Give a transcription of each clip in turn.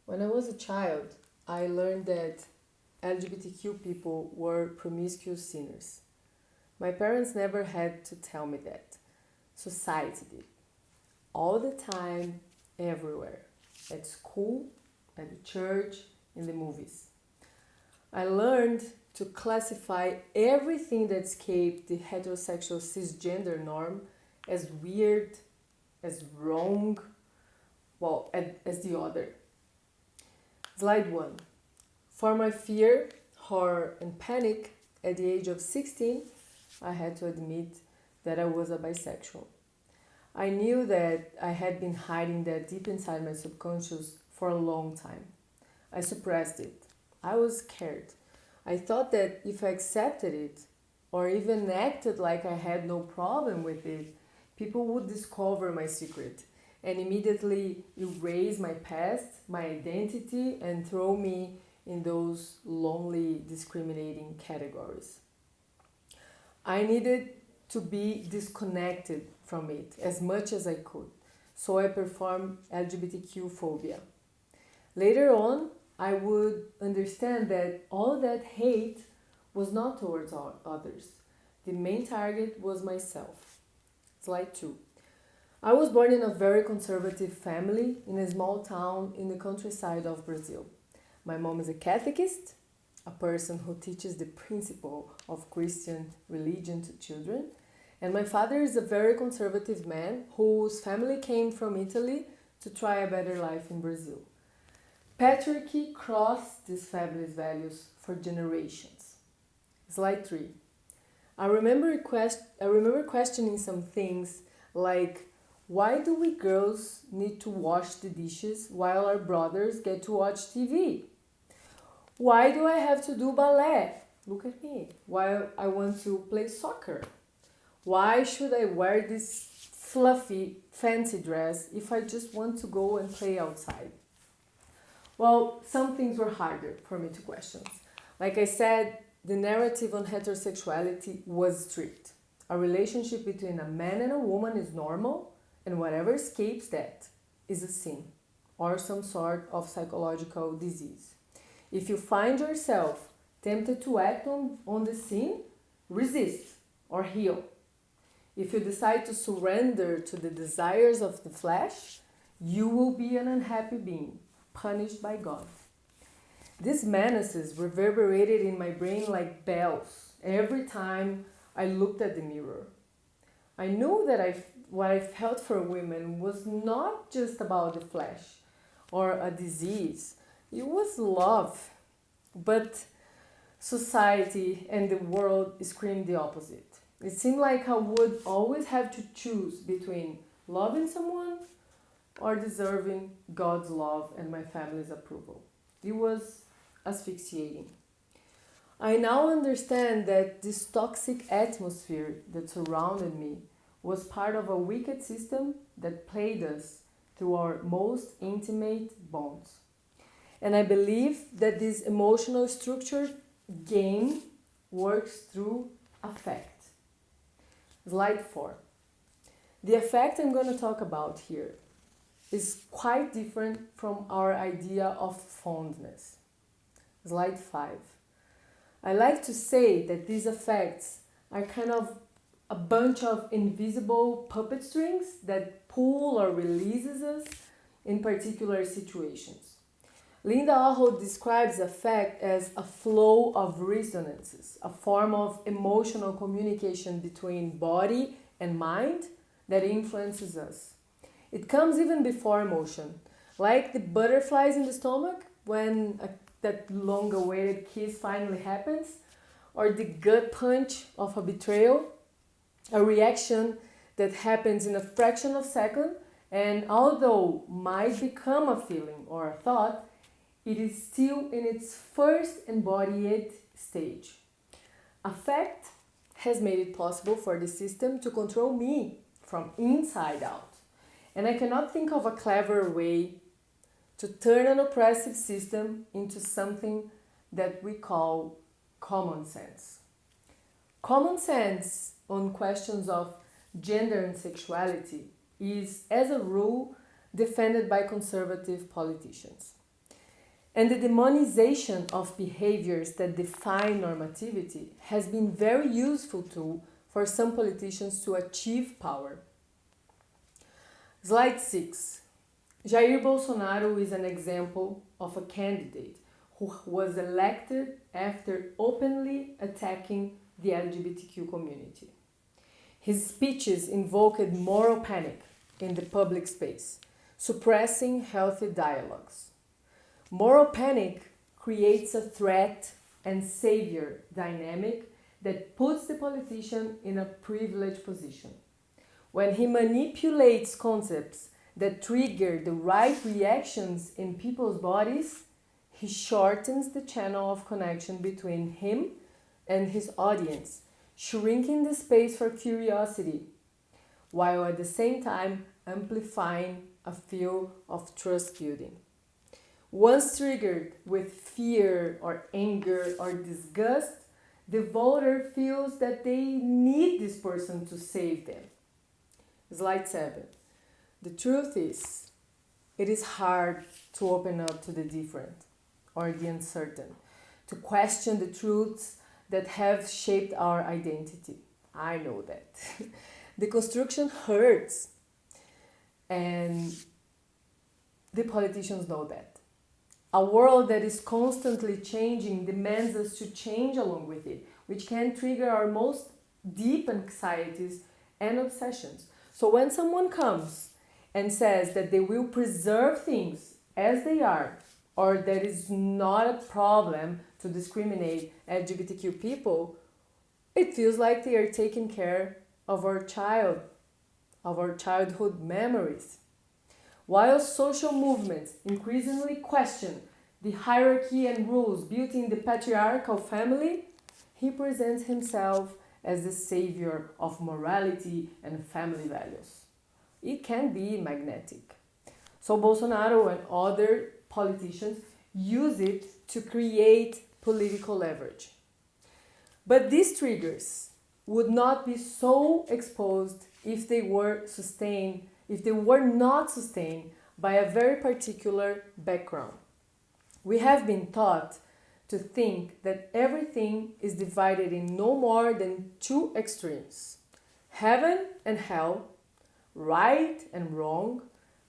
When I was a child, I learned that LGBTQ people were promiscuous sinners. My parents never had to tell me that. Society did. All the time, everywhere. At school, at the church, in the movies. I learned to classify everything that escaped the heterosexual cisgender norm as weird, as wrong, as the other. Slide 1. For my fear, horror, and panic, at the age of 16, I had to admit that I was a bisexual. I knew that I had been hiding that deep inside my subconscious for a long time. I suppressed it. I was scared. I thought that if I accepted it, or even acted like I had no problem with it, people would discover my secret and immediately erase my past, my identity, and throw me in those lonely, discriminating categories. I needed to be disconnected from it as much as I could, so I performed LGBTQ phobia. Later on, I would understand that all that hate was not towards others. The main target was myself. Slide 2. I was born in a very conservative family in a small town in the countryside of Brazil. My mom is a Catechist, a person who teaches the principle of Christian religion to children, and my father is a very conservative man whose family came from Italy to try a better life in Brazil. Patriarchy crossed these family's values for generations. Slide 3. I remember questioning some things like why do we girls need to wash the dishes while our brothers get to watch TV? Why do I have to do ballet? Look at me. While I want to play soccer. Why should I wear this fluffy, fancy dress if I just want to go and play outside? Well, some things were harder for me to question. Like I said, the narrative on heterosexuality was strict. A relationship between a man and a woman is normal, and whatever escapes that is a sin or some sort of psychological disease. If you find yourself tempted to act on the sin, resist or heal. If you decide to surrender to the desires of the flesh, you will be an unhappy being, punished by God. These menaces reverberated in my brain like bells every time I looked at the mirror. I knew that what I felt for women was not just about the flesh or a disease, it was love. But society and the world screamed the opposite. It seemed like I would always have to choose between loving someone or deserving God's love and my family's approval. It was asphyxiating. I now understand that this toxic atmosphere that surrounded me was part of a wicked system that played us through our most intimate bonds. And I believe that this emotional structured game works through affect. Slide 4. The affect I'm going to talk about here is quite different from our idea of fondness. Slide 5. I like to say that these affects are kind of a bunch of invisible puppet strings that pull or releases us in particular situations. Linda Aho describes affect as a flow of resonances, a form of emotional communication between body and mind that influences us. It comes even before emotion, like the butterflies in the stomach when that long awaited kiss finally happens, or the gut punch of a betrayal, a reaction that happens in a fraction of a second, and although might become a feeling or a thought, it is still in its first embodied stage. Affect has made it possible for the system to control me from inside out. And I cannot think of a clever way to turn an oppressive system into something that we call common sense. Common sense on questions of gender and sexuality is, as a rule, defended by conservative politicians. And the demonization of behaviors that define normativity has been very useful tool for some politicians to achieve power. Slide 6. Jair Bolsonaro is an example of a candidate who was elected after openly attacking the LGBTQ community. His speeches invoked moral panic in the public space, suppressing healthy dialogues. Moral panic creates a threat and savior dynamic that puts the politician in a privileged position. When he manipulates concepts that trigger the right reactions in people's bodies, he shortens the channel of connection between him and his audience, shrinking the space for curiosity, while at the same time amplifying a feel of trust building. Once triggered with fear or anger or disgust, the voter feels that they need this person to save them. Slide 7. The truth is, it is hard to open up to the different or the uncertain, to question the truths that have shaped our identity. I know that. The construction hurts, and the politicians know that. A world that is constantly changing demands us to change along with it, which can trigger our most deep anxieties and obsessions. So when someone comes and says that they will preserve things as they are, or that is not a problem to discriminate LGBTQ people, it feels like they are taking care of our childhood memories. While social movements increasingly question the hierarchy and rules built in the patriarchal family, he presents himself as the savior of morality and family values. It can be magnetic. So Bolsonaro and other politicians use it to create political leverage. But these triggers would not be so exposed if they were not sustained by a very particular background. We have been taught to think that everything is divided in no more than two extremes: heaven and hell, right and wrong,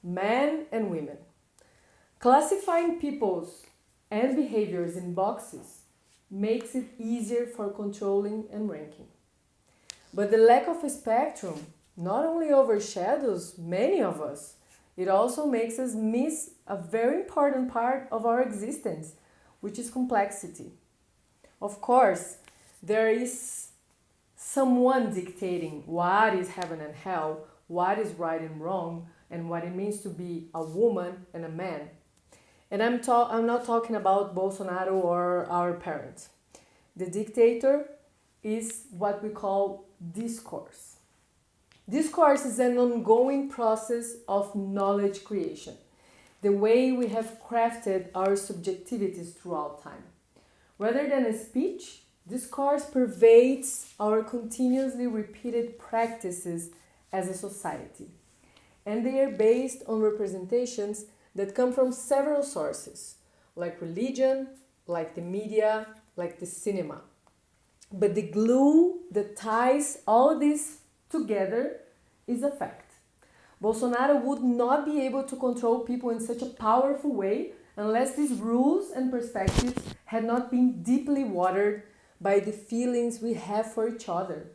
men and women. Classifying peoples and behaviors in boxes makes it easier for controlling and ranking. But the lack of a spectrum not only overshadows many of us, it also makes us miss a very important part of our existence, which is complexity. Of course, there is someone dictating what is heaven and hell, what is right and wrong, and what it means to be a woman and a man. And I'm not talking about Bolsonaro or our parents. The dictator is what we call discourse. Discourse is an ongoing process of knowledge creation, the way we have crafted our subjectivities throughout time. Rather than a speech, discourse pervades our continuously repeated practices as a society, and they are based on representations that come from several sources, like religion, like the media, like the cinema. But the glue that ties all this together is a fact. Bolsonaro would not be able to control people in such a powerful way unless these rules and perspectives had not been deeply watered by the feelings we have for each other.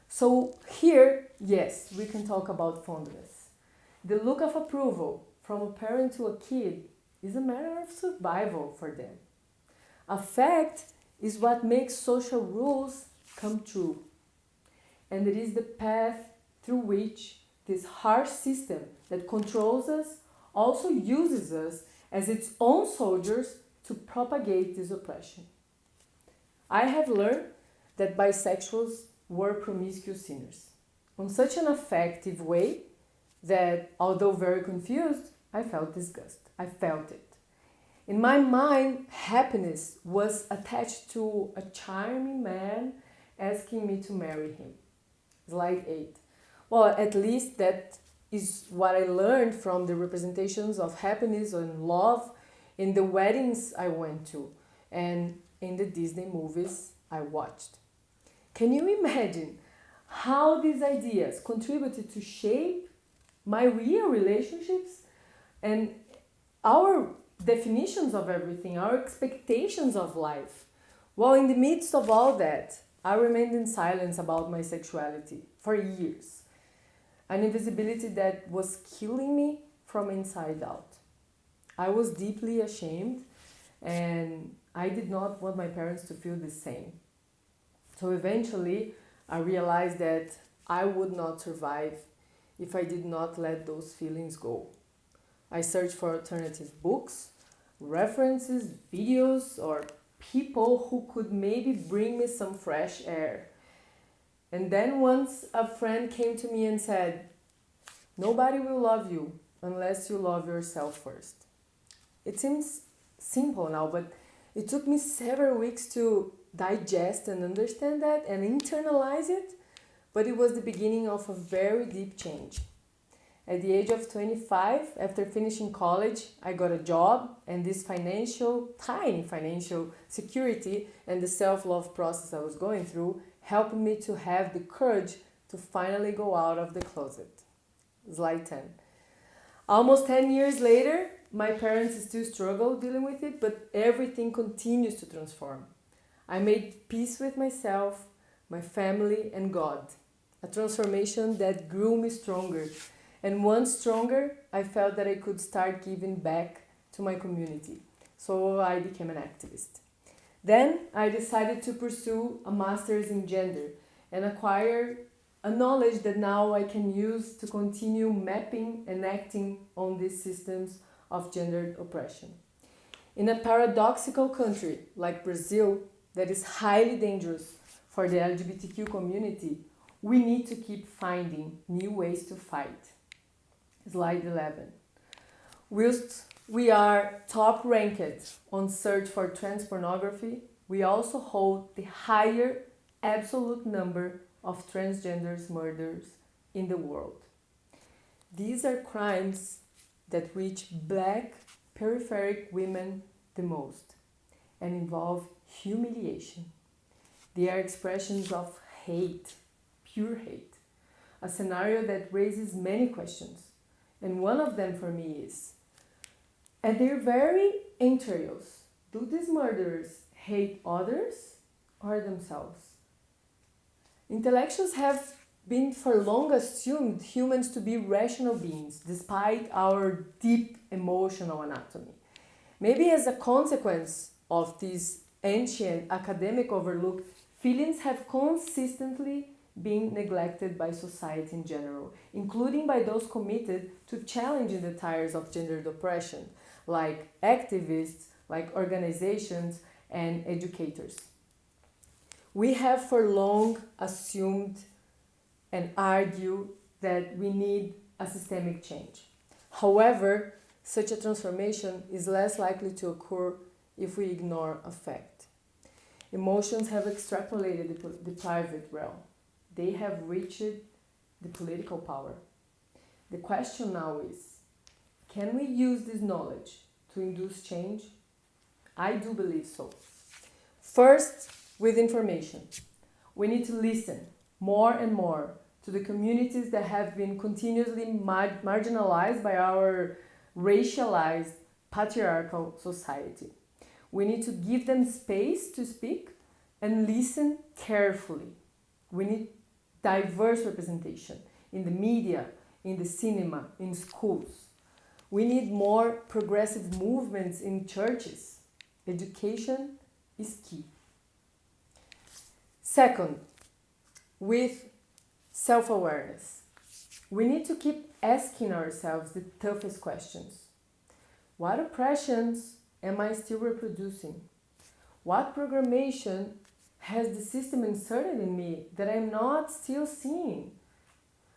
So here, yes, we can talk about fondness. The look of approval from a parent to a kid is a matter of survival for them. Affect is what makes social rules come true. And it is the path through which this harsh system that controls us also uses us as its own soldiers to propagate this oppression. I have learned that bisexuals were promiscuous sinners in such an effective way that, although very confused, I felt disgust. I felt it. In my mind, happiness was attached to a charming man asking me to marry him. Slide 8. Well, at least that is what I learned from the representations of happiness and love in the weddings I went to, and in the Disney movies I watched. Can you imagine how these ideas contributed to shape my real relationships and our definitions of everything, our expectations of life? Well, in the midst of all that, I remained in silence about my sexuality for years, an invisibility that was killing me from inside out. I was deeply ashamed, and I did not want my parents to feel the same. So eventually, I realized that I would not survive if I did not let those feelings go. I searched for alternative books, references, videos, or people who could maybe bring me some fresh air. And then once a friend came to me and said, "Nobody will love you unless you love yourself first." It seems simple now, but it took me several weeks to digest and understand that and internalize it, but it was the beginning of a very deep change. At the age of 25, after finishing college, I got a job, and this tiny financial security and the self-love process I was going through helped me to have the courage to finally go out of the closet. Slide 10. Almost 10 years later, my parents still struggle dealing with it, but everything continues to transform. I made peace with myself, my family, and God. A transformation that grew me stronger. And once stronger, I felt that I could start giving back to my community. So I became an activist. Then I decided to pursue a master's in gender and acquire a knowledge that now I can use to continue mapping and acting on these systems of gendered oppression. In a paradoxical country like Brazil, that is highly dangerous for the LGBTQ community, we need to keep finding new ways to fight. Slide 11. Whilst we are top ranked on search for trans pornography, we also hold the higher absolute number of transgender murders in the world. These are crimes that reach Black peripheral women the most and involve humiliation. They are expressions of hate, pure hate, a scenario that raises many questions. And one of them for me is, at their very entrails, do these murderers hate others or themselves? Intellectuals have been for long assumed humans to be rational beings, despite our deep emotional anatomy. Maybe as a consequence of this ancient academic overlook, feelings have consistently been neglected by society in general, including by those committed to challenging the tires of gendered oppression, like activists, like organizations, and educators. We have for long assumed and argued that we need a systemic change. However, such a transformation is less likely to occur if we ignore a fact. Emotions have extrapolated the private realm. They have reached the political power. The question now is, can we use this knowledge to induce change? I do believe so. First, with information. We need to listen more and more to the communities that have been continuously marginalized by our racialized patriarchal society. We need to give them space to speak and listen carefully. We need diverse representation in the media, in the cinema, in schools. We need more progressive movements in churches. Education is key. Second, with self-awareness. We need to keep asking ourselves the toughest questions. What oppressions am I still reproducing? What programmation has the system inserted in me that I'm not still seeing?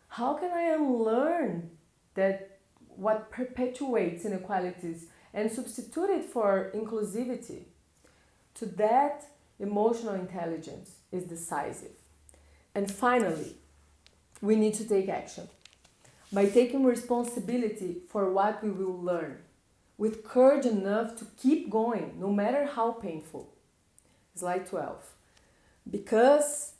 How can I unlearn that what perpetuates inequalities and substitute it for inclusivity? To that, emotional intelligence is decisive. And finally, we need to take action. By taking responsibility for what we will learn, with courage enough to keep going, no matter how painful. Slide 12. Because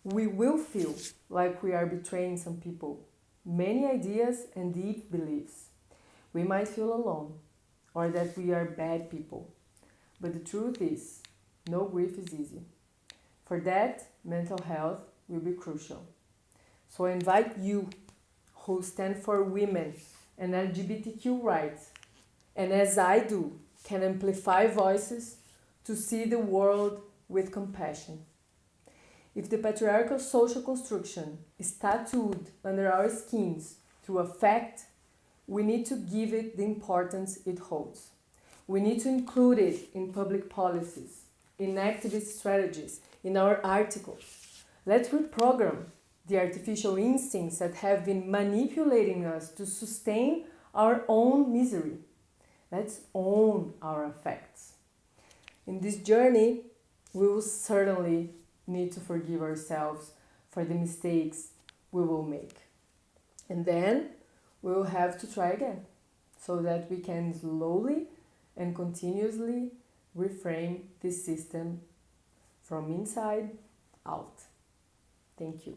we will feel like we are betraying some people, many ideas and deep beliefs. We might feel alone or that we are bad people. But the truth is, no grief is easy. For that, mental health will be crucial. So I invite you who stand for women and LGBTQ rights, and as I do, can amplify voices to see the world with compassion. If the patriarchal social construction is tattooed under our skins through a fact, we need to give it the importance it holds. We need to include it in public policies, in activist strategies, in our articles. Let's reprogram the artificial instincts that have been manipulating us to sustain our own misery. Let's own our effects. In this journey, we will certainly need to forgive ourselves for the mistakes we will make. And then we will have to try again so that we can slowly and continuously reframe this system from inside out. Thank you.